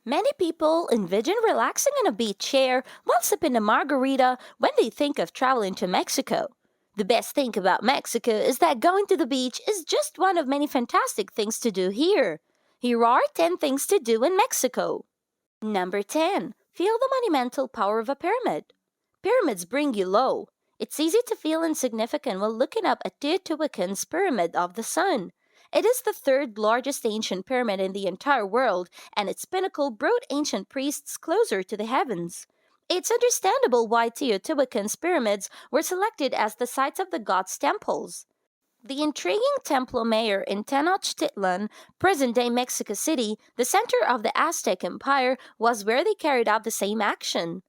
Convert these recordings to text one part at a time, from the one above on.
Many people envision relaxing in a beach chair while sipping a margarita when they think of traveling to Mexico. The best thing about Mexico is that going to the beach is just one of many fantastic things to do here. Here are 10 things to do in Mexico. Number 10. Feel the monumental power of a pyramid. Pyramids bring you low. It's easy to feel insignificant while looking up at Teotihuacan's Pyramid of the Sun. It is the third largest ancient pyramid in the entire world, and its pinnacle brought ancient priests closer to the heavens. It's understandable why Teotihuacan's pyramids were selected as the sites of the gods' temples. The intriguing Templo Mayor in Tenochtitlan, present-day Mexico City, the center of the Aztec Empire, was where they carried out the same action.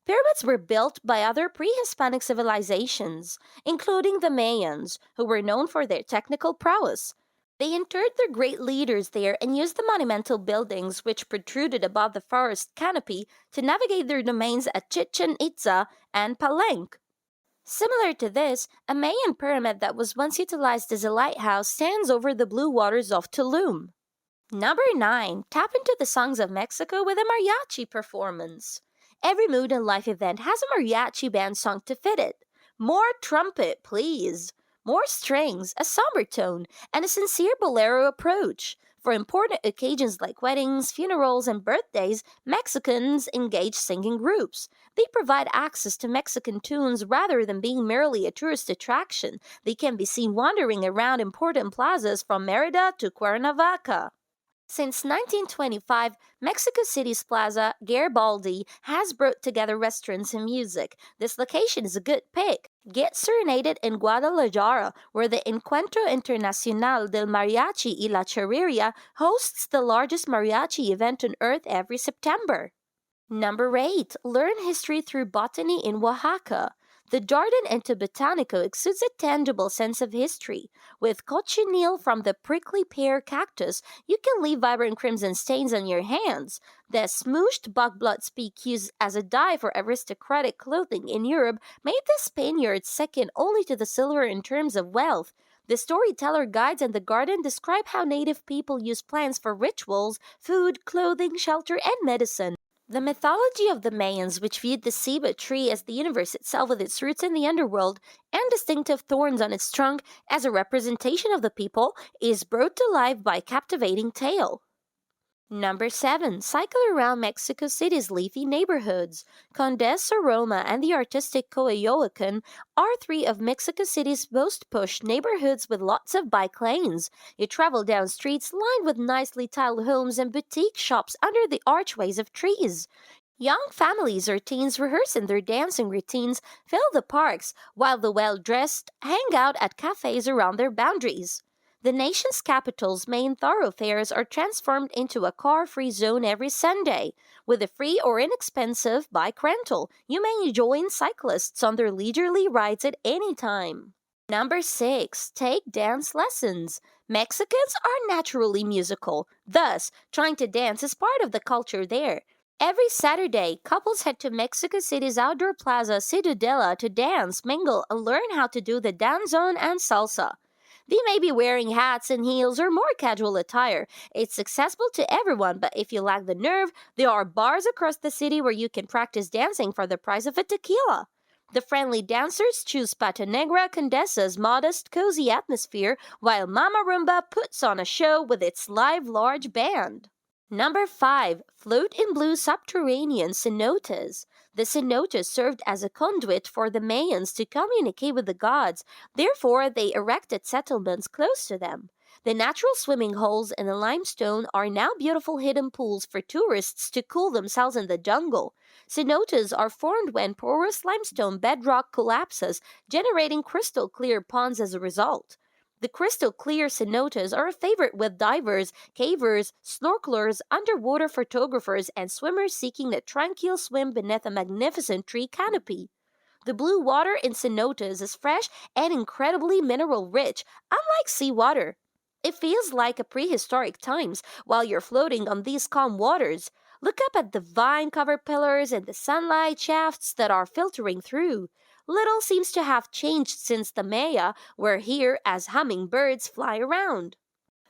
Pyramids were built by other pre-Hispanic civilizations, including the Mayans, who were known for their technical prowess. They interred their great leaders there and used the monumental buildings which protruded above the forest canopy to navigate their domains at Chichen Itza and Palenque. Similar to this, a Mayan pyramid that was once utilized as a lighthouse stands over the blue waters of Tulum. Number 9. Tap into the songs of Mexico with a mariachi performance. Every mood and life event has a mariachi band song to fit it. More trumpet, please. More strings, a somber tone, and a sincere bolero approach. For important occasions like weddings, funerals, and birthdays, Mexicans engage singing groups. They provide access to Mexican tunes rather than being merely a tourist attraction. They can be seen wandering around important plazas from Merida to Cuernavaca. Since 1925, Mexico City's Plaza Garibaldi has brought together restaurants and music. This location is a good pick. Get serenaded in Guadalajara, where the Encuentro Internacional del Mariachi y la Charrería hosts the largest mariachi event on earth every September. Number 8. Learn history through botany in Oaxaca. The Jardin into Botanico exudes a tangible sense of history. With cochineal from the prickly pear cactus, you can leave vibrant crimson stains on your hands. The smooshed buckblood speak used as a dye for aristocratic clothing in Europe made the Spaniards second only to the silver in terms of wealth. The storyteller guides in the garden describe how native people use plants for rituals, food, clothing, shelter, and medicine. The mythology of the Mayans, which viewed the ceiba tree as the universe itself with its roots in the underworld and distinctive thorns on its trunk as a representation of the people, is brought to life by a captivating tale. Number 7. Cycle around Mexico City's leafy neighborhoods. Condesa, Roma, and the artistic Coyoacan are 3 of Mexico City's most pushed neighborhoods with lots of bike lanes. You travel down streets lined with nicely tiled homes and boutique shops under the archways of trees. Young families or teens rehearsing their dancing routines fill the parks, while the well-dressed hang out at cafes around their boundaries. The nation's capital's main thoroughfares are transformed into a car-free zone every Sunday. With a free or inexpensive bike rental, you may join cyclists on their leisurely rides at any time. Number 6. Take dance lessons. Mexicans are naturally musical. Thus, trying to dance is part of the culture there. Every Saturday, couples head to Mexico City's outdoor plaza Ciudadela to dance, mingle, and learn how to do the danzón and salsa. They may be wearing hats and heels or more casual attire. It's accessible to everyone, but if you lack the nerve, there are bars across the city where you can practice dancing for the price of a tequila. The friendly dancers choose Pata Negra Condesa's modest, cozy atmosphere, while Mama Rumba puts on a show with its live large band. Number 5. Float in blue subterranean cenotes. The cenotes served as a conduit for the Mayans to communicate with the gods. Therefore, they erected settlements close to them. The natural swimming holes in the limestone are now beautiful hidden pools for tourists to cool themselves in the jungle. Cenotes are formed when porous limestone bedrock collapses, generating crystal-clear ponds as a result. The crystal-clear cenotes are a favorite with divers, cavers, snorkelers, underwater photographers, and swimmers seeking a tranquil swim beneath a magnificent tree canopy. The blue water in cenotes is fresh and incredibly mineral-rich, unlike seawater. It feels like a prehistoric times while you're floating on these calm waters. Look up at the vine-covered pillars and the sunlight shafts that are filtering through. Little seems to have changed since the Maya were here as hummingbirds fly around.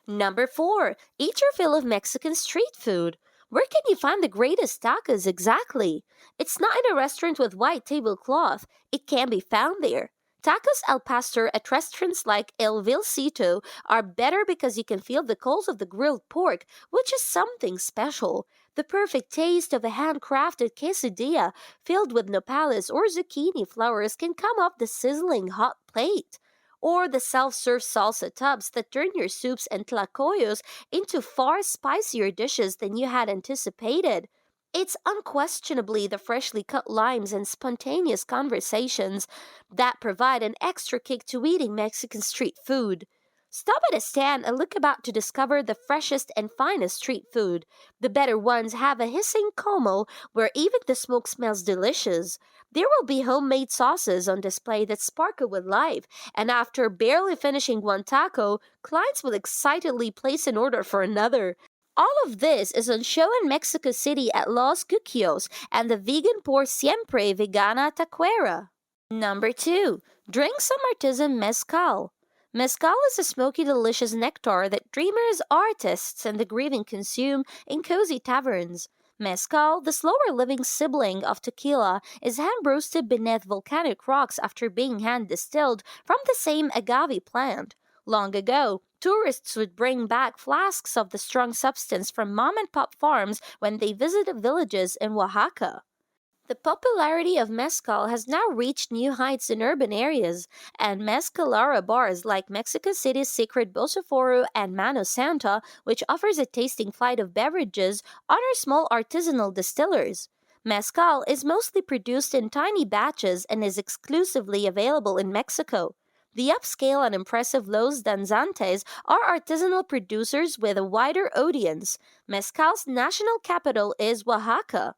Number 4. Eat your fill of Mexican street food. Where can you find the greatest tacos exactly? It's not in a restaurant with white tablecloth. It can be found there. Tacos al pastor at restaurants like El Vilcito are better because you can feel the coals of the grilled pork, which is something special. The perfect taste of a handcrafted quesadilla filled with nopales or zucchini flowers can come off the sizzling hot plate. Or the self-serve salsa tubs that turn your soups and tlacoyos into far spicier dishes than you had anticipated. It's unquestionably the freshly cut limes and spontaneous conversations that provide an extra kick to eating Mexican street food. Stop at a stand and look about to discover the freshest and finest street food. The better ones have a hissing como where even the smoke smells delicious. There will be homemade sauces on display that sparkle with life, and after barely finishing one taco, clients will excitedly place an order for another. All of this is on show in Mexico City at Los Cuquios and the vegan Por Siempre Vegana Taquera. Number 2. Drink some artisan mezcal. Mezcal is a smoky, delicious nectar that dreamers, artists, and the grieving consume in cozy taverns. Mezcal, the slower-living sibling of tequila, is hand-roasted beneath volcanic rocks after being hand-distilled from the same agave plant. Long ago, tourists would bring back flasks of the strong substance from mom-and-pop farms when they visited villages in Oaxaca. The popularity of mezcal has now reached new heights in urban areas, and mezcalara bars like Mexico City's Secret Bociforo and Mano Santa, which offers a tasting flight of beverages, honor small artisanal distillers. Mezcal is mostly produced in tiny batches and is exclusively available in Mexico. The upscale and impressive Los Danzantes are artisanal producers with a wider audience. Mezcal's national capital is Oaxaca.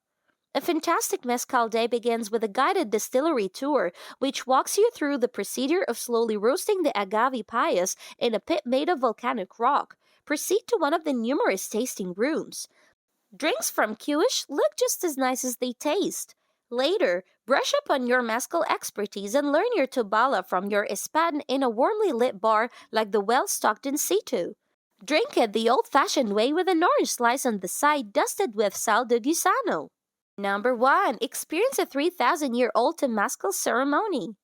A fantastic mezcal day begins with a guided distillery tour, which walks you through the procedure of slowly roasting the agave payas in a pit made of volcanic rock. Proceed to one of the numerous tasting rooms. Drinks from Cuish look just as nice as they taste. Later, brush up on your mezcal expertise and learn your tobala from your espadon in a warmly lit bar like the well-stocked in situ. Drink it the old-fashioned way with an orange slice on the side dusted with sal de gusano. Number 1. Experience a 3,000-year-old Temazcal ceremony.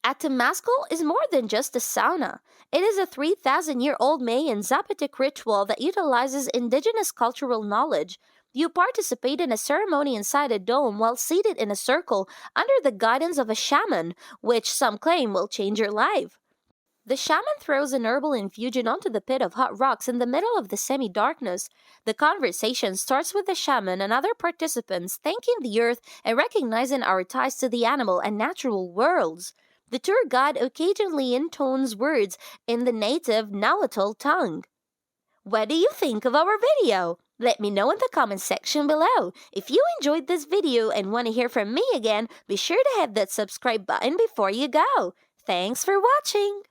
A Temazcal is more than just a sauna. It is a 3,000-year-old Mayan Zapotec ritual that utilizes indigenous cultural knowledge. You participate in a ceremony inside a dome while seated in a circle under the guidance of a shaman, which some claim will change your life. The shaman throws an herbal infusion onto the pit of hot rocks in the middle of the semi-darkness. The conversation starts with the shaman and other participants thanking the earth and recognizing our ties to the animal and natural worlds. The tour guide occasionally intones words in the native Nahuatl tongue. What do you think of our video? Let me know in the comment section below. If you enjoyed this video and want to hear from me again, be sure to hit that subscribe button before you go. Thanks for watching!